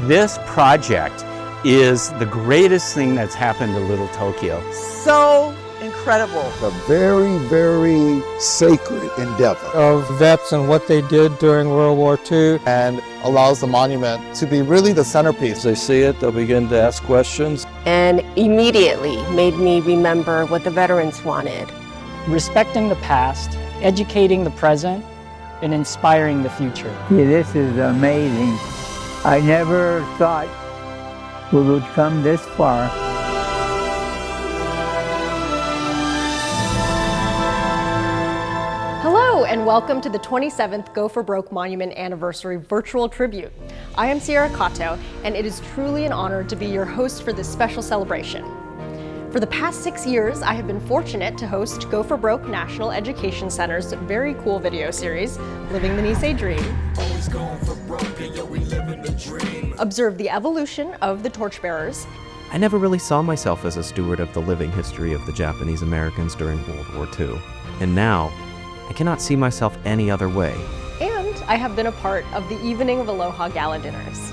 This project is the greatest thing that's happened to Little Tokyo. So incredible. A very, very sacred endeavor. Of vets and what they did during World War II. And allows the monument to be really the centerpiece. They see it, they'll begin to ask questions. And immediately made me remember what the veterans wanted. Respecting the past, educating the present, and inspiring the future. Yeah, this is amazing. I never thought we would come this far. Hello and welcome to the 27th Go For Broke Monument Anniversary Virtual Tribute. I am Suehiro Cafe, and it is truly an honor to be your host for this special celebration. For the past 6 years, I have been fortunate to host Go For Broke National Education Center's very cool video series, Living the Nisei Dream. Always going for broke, and yo, we living the dream. Observe the evolution of the torchbearers. I never really saw myself as a steward of the living history of the Japanese Americans during World War II. And now, I cannot see myself any other way. And I have been a part of the Evening of Aloha Gala dinners.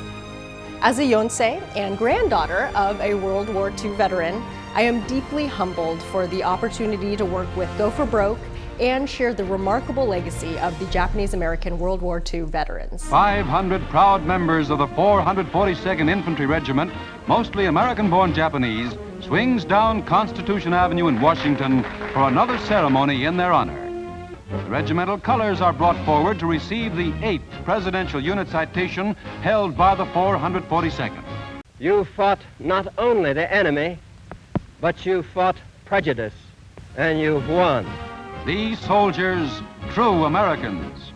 As a yonsei and granddaughter of a World War II veteran, I am deeply humbled for the opportunity to work with Go For Broke and share the remarkable legacy of the Japanese American World War II veterans. 500 proud members of the 442nd Infantry Regiment, mostly American-born Japanese, swings down Constitution Avenue in Washington for another ceremony in their honor. The regimental colors are brought forward to receive the 8th Presidential Unit Citation held by the 442nd. You fought not only the enemy, but you fought prejudice, and you've won. These soldiers, true Americans.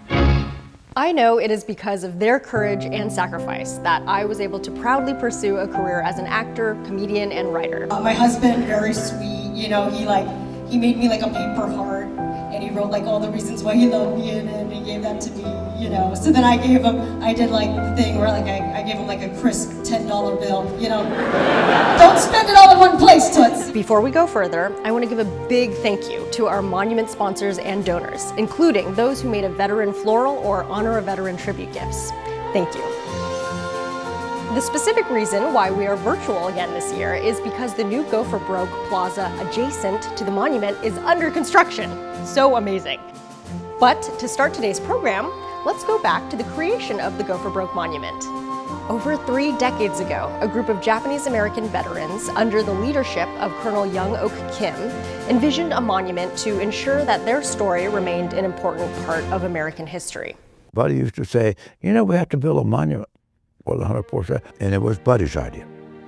I know it is because of their courage and sacrifice that I was able to proudly pursue a career as an actor, comedian, and writer. My husband, very sweet, you know, he made me like a paper heart, and he wrote like all the reasons why he loved me, and he gave that to me, you know. So then I did like the thing where like I gave him like a crisp $10 bill, you know. Don't spend it all in one place, Toots. Before we go further, I want to give a big thank you to our monument sponsors and donors, including those who made a veteran floral or honor a veteran tribute gifts. Thank you. The specific reason why we are virtual again this year is because the new Go For Broke Plaza adjacent to the monument is under construction. So amazing. But to start today's program, let's go back to the creation of the Go For Broke Monument. Over 3 decades ago, a group of Japanese American veterans under the leadership of Colonel Young Oak Kim envisioned a monument to ensure that their story remained an important part of American history. Buddy used to say, you know, we have to build a monument for the 104th, and it was Buddy's idea.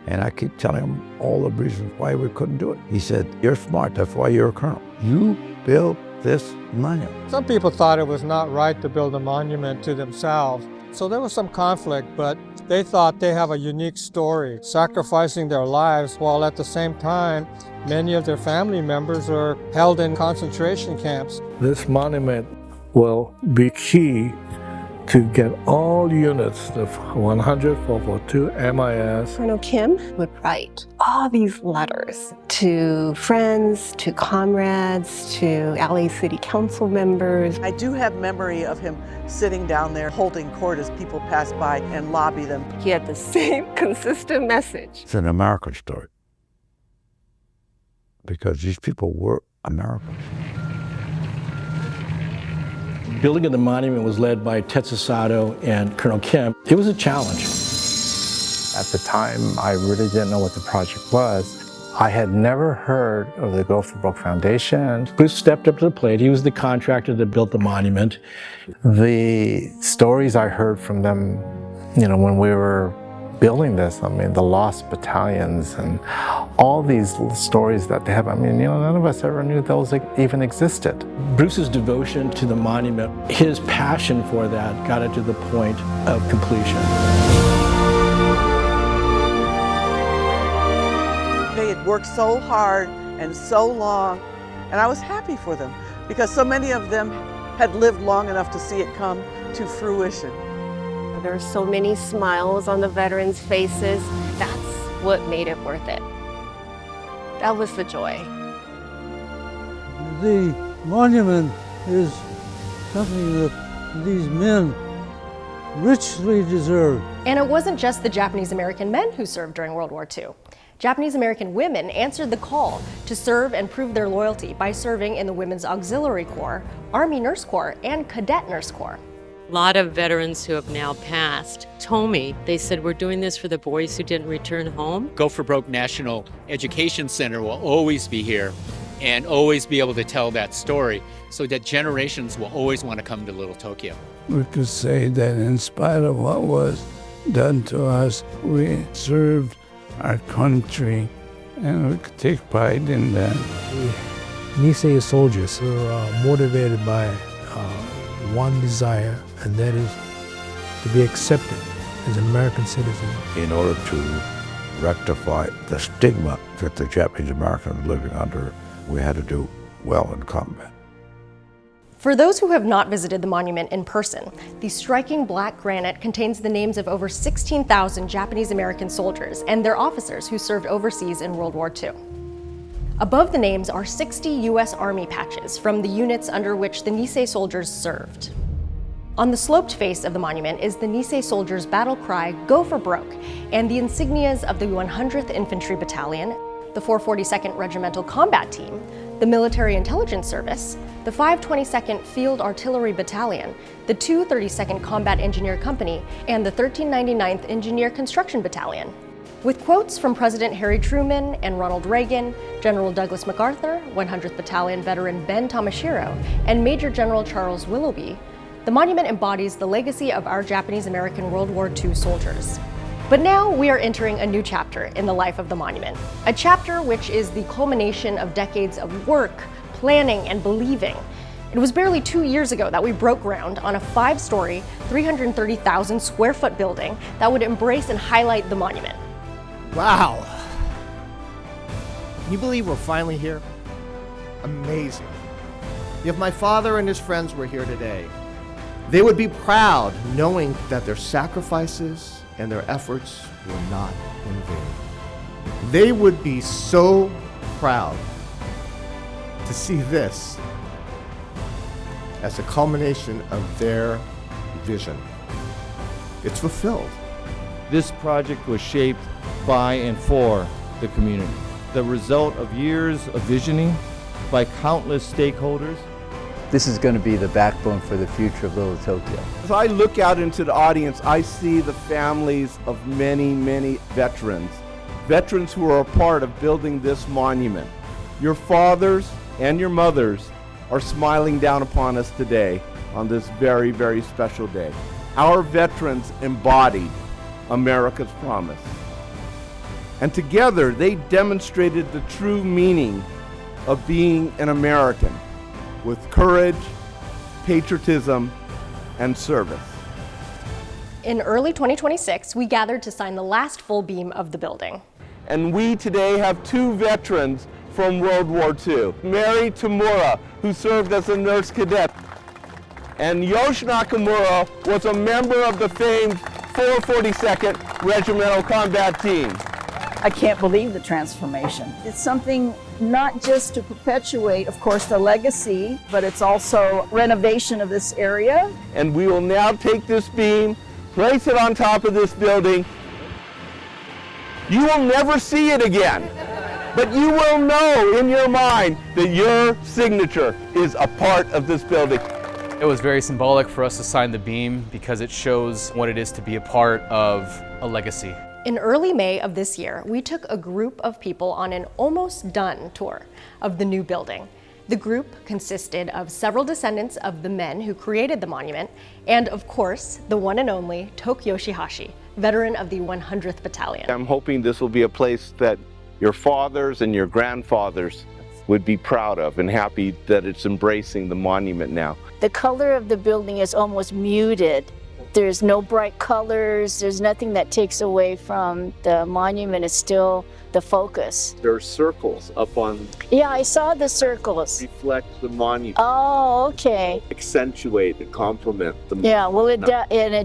And I keep telling him all the reasons why we couldn't do it. He said, you're smart, that's why you're a colonel. You build this monument. Some people thought it was not right to build a monument to themselves. So there was some conflict, but they thought they have a unique story, sacrificing their lives while at the same time, many of their family members are held in concentration camps. This monument will be key to get all units, the 100, 442, MIS. Colonel Kim would write all these letters to friends, to comrades, to LA City Council members. I do have memory of him sitting down there holding court as people pass by and lobby them. He had the same consistent message. It's an American story, because these people were Americans. Building of the monument was led by Tetsu Sato and Colonel Kim. It was a challenge. At the time, I really didn't know what the project was. I had never heard of the Go For Broke Foundation. Bruce stepped up to the plate. He was the contractor that built the monument. The stories I heard from them, you know, when we were building this, I mean, the lost battalions and all these stories that they have, I mean, you know, none of us ever knew those even existed. Bruce's devotion to the monument, his passion for that got it to the point of completion. They had worked so hard and so long, and I was happy for them because so many of them had lived long enough to see it come to fruition. There were so many smiles on the veterans' faces. That's what made it worth it. That was the joy. The monument is something that these men richly deserved. And it wasn't just the Japanese American men who served during World War II. Japanese American women answered the call to serve and prove their loyalty by serving in the Women's Auxiliary Corps, Army Nurse Corps, and Cadet Nurse Corps. A lot of veterans who have now passed told me, they said, we're doing this for the boys who didn't return home. Go For Broke National Education Center will always be here and always be able to tell that story so that generations will always want to come to Little Tokyo. We could say that in spite of what was done to us, we served our country, and we could take pride in that. The Nisei soldiers were motivated by one desire, and that is to be accepted as American citizens. In order to rectify the stigma that the Japanese Americans were living under, we had to do well in combat. For those who have not visited the monument in person, the striking black granite contains the names of over 16,000 Japanese American soldiers and their officers who served overseas in World War II. Above the names are 60 U.S. Army patches from the units under which the Nisei soldiers served. On the sloped face of the monument is the Nisei soldiers' battle cry, "Go For Broke," and the insignias of the 100th Infantry Battalion, the 442nd Regimental Combat Team, the Military Intelligence Service, the 522nd Field Artillery Battalion, the 232nd Combat Engineer Company, and the 1399th Engineer Construction Battalion. With quotes from President Harry Truman and Ronald Reagan, General Douglas MacArthur, 100th Battalion veteran Ben Tomashiro, and Major General Charles Willoughby, the monument embodies the legacy of our Japanese American World War II soldiers. But now we are entering a new chapter in the life of the monument, a chapter which is the culmination of decades of work, planning, and believing. It was barely 2 years ago that we broke ground on a 5-story, 330,000 square foot building that would embrace and highlight the monument. Wow. Can you believe we're finally here? Amazing. If my father and his friends were here today, they would be proud knowing that their sacrifices and their efforts were not in vain. They would be so proud to see this as a culmination of their vision. It's fulfilled. This project was shaped by and for the community, the result of years of visioning by countless stakeholders. This is going to be the backbone for the future of Little Tokyo. As I look out into the audience, I see the families of many, many veterans. Veterans who are a part of building this monument. Your fathers and your mothers are smiling down upon us today on this very, very special day. Our veterans embodied America's promise. And together they demonstrated the true meaning of being an American, with courage, patriotism, and service. In early 2026, we gathered to sign the last full beam of the building. And we today have 2 veterans from World War II. Mary Tamura, who served as a nurse cadet, and Yoshi Nakamura was a member of the famed 442nd Regimental Combat Team. I can't believe the transformation. It's something not just to perpetuate, of course, the legacy, but it's also renovation of this area. And we will now take this beam, place it on top of this building. You will never see it again, but you will know in your mind that your signature is a part of this building. It was very symbolic for us to sign the beam because it shows what it is to be a part of a legacy. In early May of this year, we took a group of people on an almost done tour of the new building. The group consisted of several descendants of the men who created the monument, and of course, the one and only Toki Yoshihashi, veteran of the 100th Battalion. I'm hoping this will be a place that your fathers and your grandfathers would be proud of and happy that it's embracing the monument now. The color of the building is almost muted. There's no bright colors, there's nothing that takes away from the monument. It's still the focus. There are circles up on... Yeah, I saw the circles. Reflect the monument. Oh, okay. Accentuate and complement the... Yeah, well, it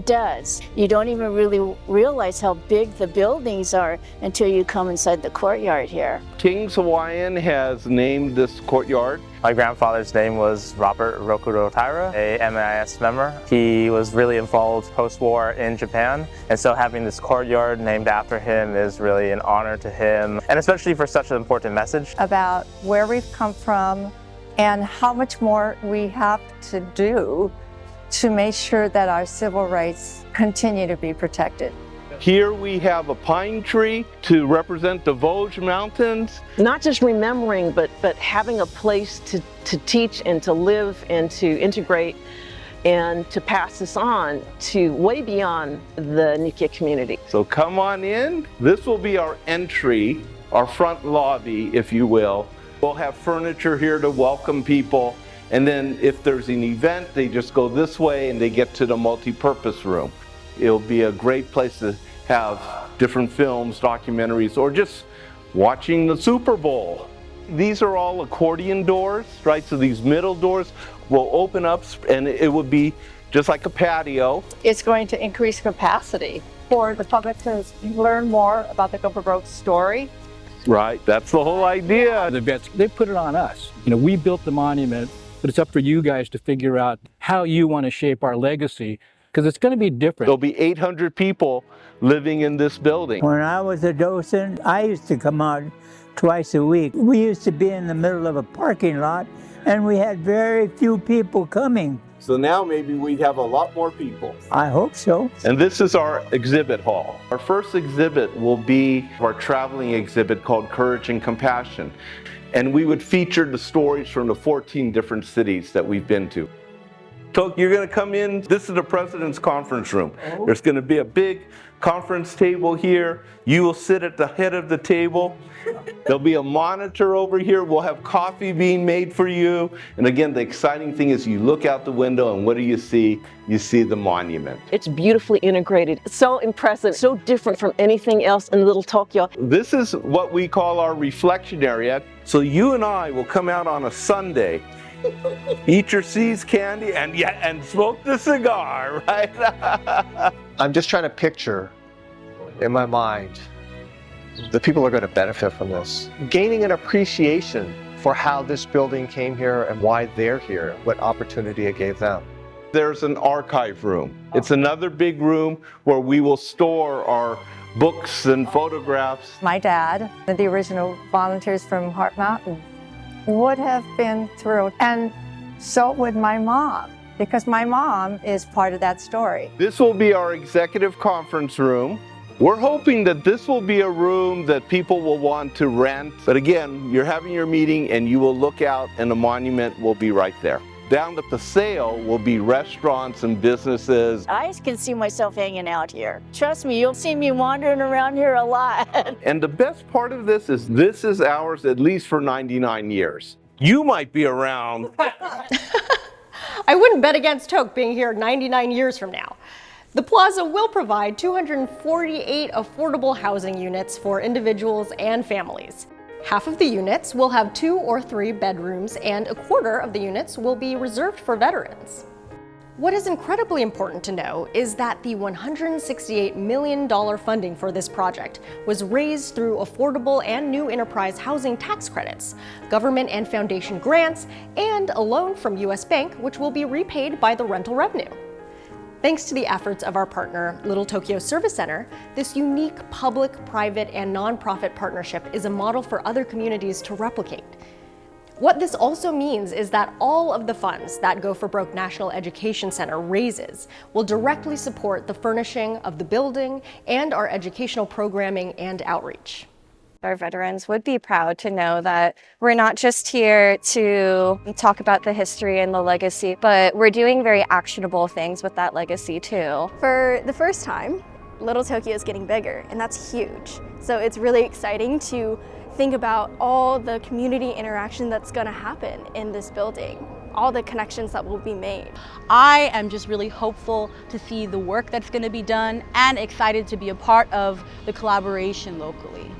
does. You don't even really realize how big the buildings are until you come inside the courtyard here. King's Hawaiian has named this courtyard My grandfather's name was Robert Rokuro Taira, a MAIS member. He was really involved post-war in Japan, and so having this courtyard named after him is really an honor to him, and especially for such an important message. About where we've come from and how much more we have to do to make sure that our civil rights continue to be protected. Here we have a pine tree to represent the Vosges Mountains. Not just remembering, but having a place to teach and to live and to integrate and to pass this on to way beyond the Nikkei community. So come on in. This will be our entry, our front lobby, if you will. We'll have furniture here to welcome people. And then if there's an event, they just go this way and they get to the multi-purpose room. It'll be a great place to have different films, documentaries, or just watching the Super Bowl. These are all accordion doors, right? So these middle doors will open up and it would be just like a patio. It's going to increase capacity for the public to learn more about the Go For Broke story. Right, that's the whole idea. The vets, they put it on us. You know, we built the monument, but it's up for you guys to figure out how you want to shape our legacy, because it's going to be different. There'll be 800 people living in this building. When I was a docent, I used to come out twice a week. We used to be in the middle of a parking lot, and we had very few people coming. So now maybe we'd have a lot more people. I hope so. And this is our exhibit hall. Our first exhibit will be our traveling exhibit called Courage and Compassion. And we would feature the stories from the 14 different cities that we've been to. Tok, you're gonna come in. This is the President's Conference Room. There's gonna be a big conference table here. You will sit at the head of the table. There'll be a monitor over here. We'll have coffee being made for you. And again, the exciting thing is you look out the window and what do you see? You see the monument. It's beautifully integrated, so impressive, so different from anything else in Little Tokyo. This is what we call our reflection area. So you and I will come out on a Sunday, eat your C's candy and smoke the cigar, right? I'm just trying to picture in my mind the people are going to benefit from this. Gaining an appreciation for how this building came here and why they're here, what opportunity it gave them. There's an archive room. It's another big room where we will store our books and photographs. My dad, the original volunteers from Heart Mountain, would have been thrilled. And so would my mom, because my mom is part of that story. This will be our executive conference room. We're hoping that this will be a room that people will want to rent. But again, you're having your meeting and you will look out and the monument will be right there. Down the Paseo will be restaurants and businesses. I can see myself hanging out here. Trust me, you'll see me wandering around here a lot. And the best part of this is ours at least for 99 years. You might be around. I wouldn't bet against Tok being here 99 years from now. The plaza will provide 248 affordable housing units for individuals and families. Half of the units will have 2 or 3 bedrooms, and a quarter of the units will be reserved for veterans. What is incredibly important to know is that the $168 million funding for this project was raised through affordable and new enterprise housing tax credits, government and foundation grants, and a loan from US Bank, which will be repaid by the rental revenue. Thanks to the efforts of our partner, Little Tokyo Service Center, this unique public, private, and nonprofit partnership is a model for other communities to replicate. What this also means is that all of the funds that Go For Broke National Education Center raises will directly support the furnishing of the building and our educational programming and outreach. Our veterans would be proud to know that we're not just here to talk about the history and the legacy, but we're doing very actionable things with that legacy too. For the first time, Little Tokyo is getting bigger, and that's huge. So it's really exciting to think about all the community interaction that's going to happen in this building, all the connections that will be made. I am just really hopeful to see the work that's going to be done and excited to be a part of the collaboration locally.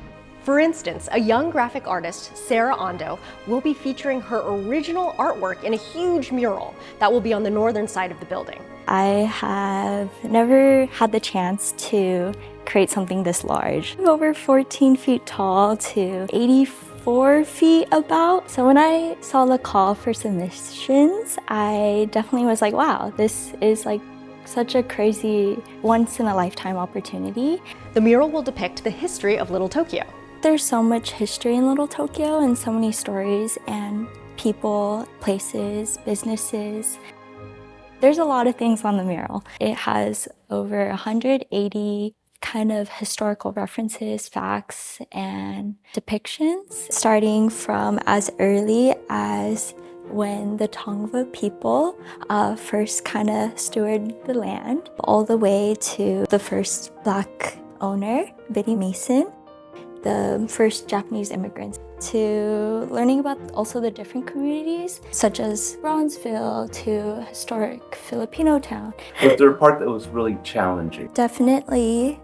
For instance, a young graphic artist, Sarah Ondo, will be featuring her original artwork in a huge mural that will be on the northern side of the building. I have never had the chance to create something this large. Over 14 feet tall to 80 4 feet about. So when I saw the call for submissions, I definitely was like, wow, this is like such a crazy once-in-a-lifetime opportunity. The mural will depict the history of Little Tokyo. There's so much history in Little Tokyo and so many stories and people, places, businesses. There's a lot of things on the mural. It has over 180 kind of historical references, facts, and depictions, starting from as early as when the Tongva people first kind of stewarded the land, all the way to the first Black owner, Biddy Mason, the first Japanese immigrants, to learning about also the different communities, such as Bronzeville to historic Filipino town. Was there a part that was really challenging? Definitely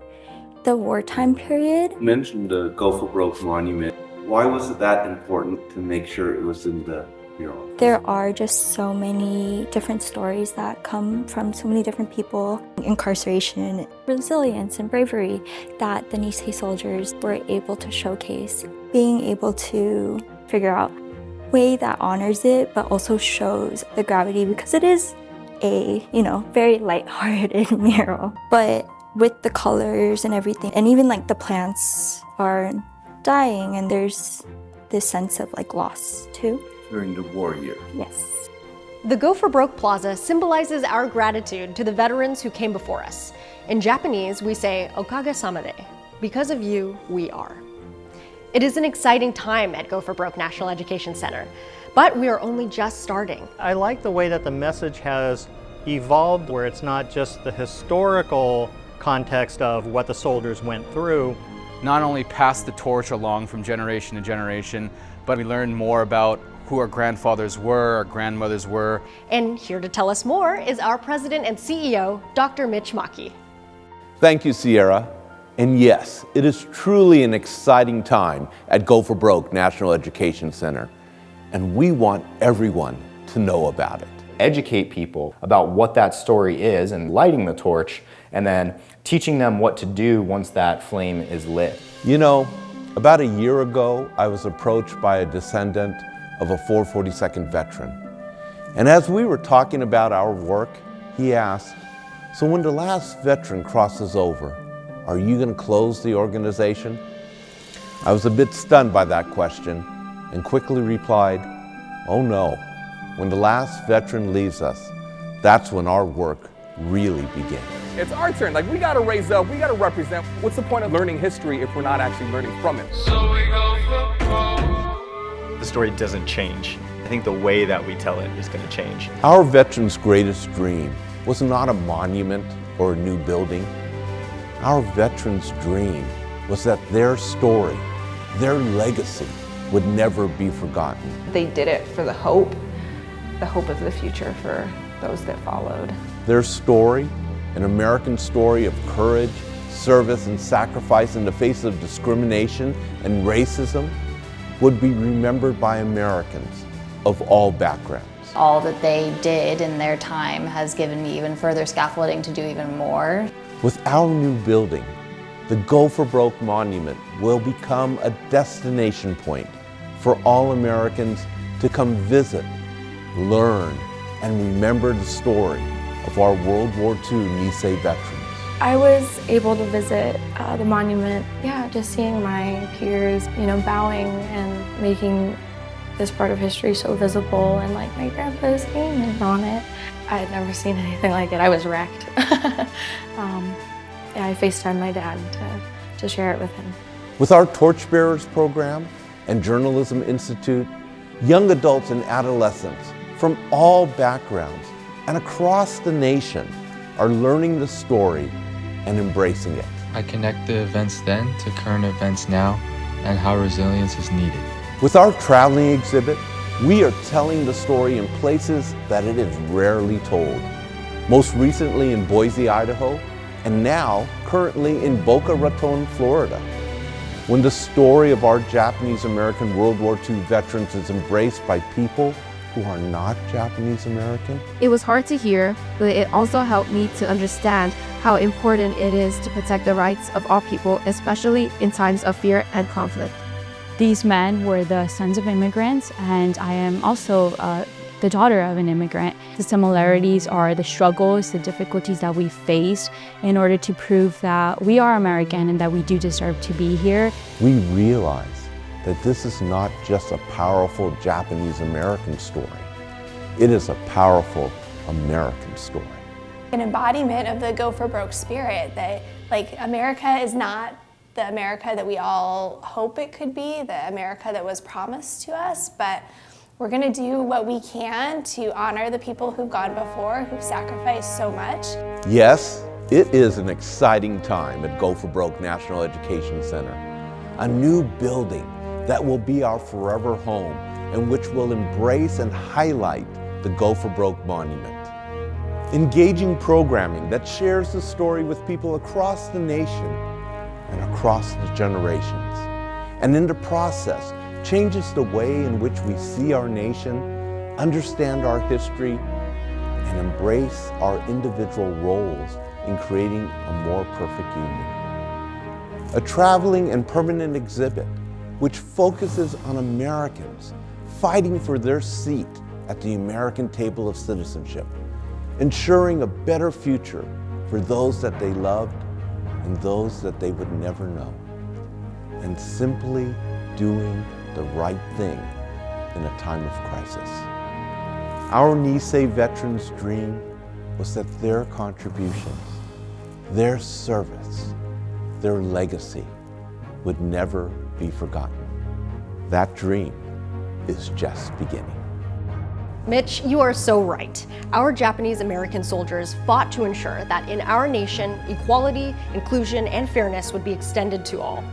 the wartime period. You mentioned the Go For Broke monument. Why was it that important to make sure it was in the mural? There are just so many different stories that come from so many different people. Incarceration, resilience, and bravery that the Nisei soldiers were able to showcase. Being able to figure out a way that honors it, but also shows the gravity, because it is a, very lighthearted mural. But with the colors and everything, and even like the plants are dying, and there's this sense of like loss too. During the war year. Yes. The Go For Broke Plaza symbolizes our gratitude to the veterans who came before us. In Japanese, we say, "Okage-sama de." Because of you, we are. It is an exciting time at Go For Broke National Education Center, but we are only just starting. I like the way that the message has evolved, where it's not just the historical context of what the soldiers went through. Not only pass the torch along from generation to generation, but we learn more about who our grandfathers were, our grandmothers were. And here to tell us more is our president and CEO, Dr. Mitch Maki. Thank you, Sierra. And yes, it is truly an exciting time at Go For Broke National Education Center. And we want everyone to know about it. Educate people about what that story is and lighting the torch, and then teaching them what to do once that flame is lit. You know, about a year ago, I was approached by a descendant of a 442nd veteran. And as we were talking about our work, he asked, so when the last veteran crosses over, are you going to close the organization? I was a bit stunned by that question and quickly replied, oh no, when the last veteran leaves us, that's when our work really begins. It's our turn. Like, we got to raise up, we got to represent. What's the point of learning history if we're not actually learning from it? So we go for broke. The story doesn't change. I think the way that we tell it is going to change. Our veterans' greatest dream was not a monument or a new building. Our veterans' dream was that their story, their legacy, would never be forgotten. They did it for the hope of the future for those that followed. Their story, an American story of courage, service, and sacrifice in the face of discrimination and racism, would be remembered by Americans of all backgrounds. All that they did in their time has given me even further scaffolding to do even more. With our new building, the Go For Broke Monument will become a destination point for all Americans to come visit, learn, and remember the story of our World War II Nisei veterans. I was able to visit the monument, just seeing my peers, bowing and making this part of history so visible, and like my grandpa's name is on it. I had never seen anything like it. I was wrecked. I FaceTimed my dad to share it with him. With our Torchbearers program and Journalism Institute, young adults and adolescents from all backgrounds and across the nation are learning the story and embracing it. I connect the events then to current events now and how resilience is needed. With our traveling exhibit, we are telling the story in places that it is rarely told. Most recently in Boise, Idaho, and now currently in Boca Raton, Florida. When the story of our Japanese-American World War II veterans is embraced by people who are not Japanese American. It was hard to hear, but it also helped me to understand how important it is to protect the rights of all people, especially in times of fear and conflict. These men were the sons of immigrants, and I am also the daughter of an immigrant. The similarities are the struggles, the difficulties that we faced in order to prove that we are American and that we do deserve to be here. We realize that this is not just a powerful Japanese-American story. It is a powerful American story. An embodiment of the Go For Broke spirit, that like America is not the America that we all hope it could be, the America that was promised to us, but we're going to do what we can to honor the people who've gone before, who've sacrificed so much. Yes, it is an exciting time at Go For Broke National Education Center. A new building that will be our forever home and which will embrace and highlight the Go For Broke Monument. Engaging programming that shares the story with people across the nation and across the generations. And in the process, changes the way in which we see our nation, understand our history, and embrace our individual roles in creating a more perfect union. A traveling and permanent exhibit which focuses on Americans fighting for their seat at the American table of citizenship, ensuring a better future for those that they loved and those that they would never know, and simply doing the right thing in a time of crisis. Our Nisei veterans' dream was that their contributions, their service, their legacy would never be forgotten. That dream is just beginning. Mitch, you are so right. Our Japanese American soldiers fought to ensure that in our nation, equality, inclusion, and fairness would be extended to all.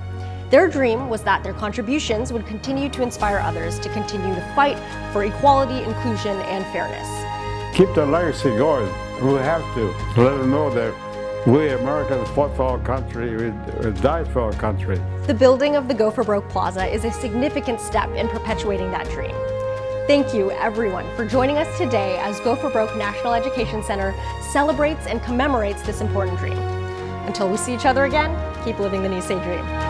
Their dream was that their contributions would continue to inspire others to continue to fight for equality, inclusion, and fairness. Keep the legacy going. We have to let them know that we Americans fought for our country, we died for our country. The building of the Go For Broke Plaza is a significant step in perpetuating that dream. Thank you, everyone, for joining us today as Go For Broke National Education Center celebrates and commemorates this important dream. Until we see each other again, keep living the Nisei Dream.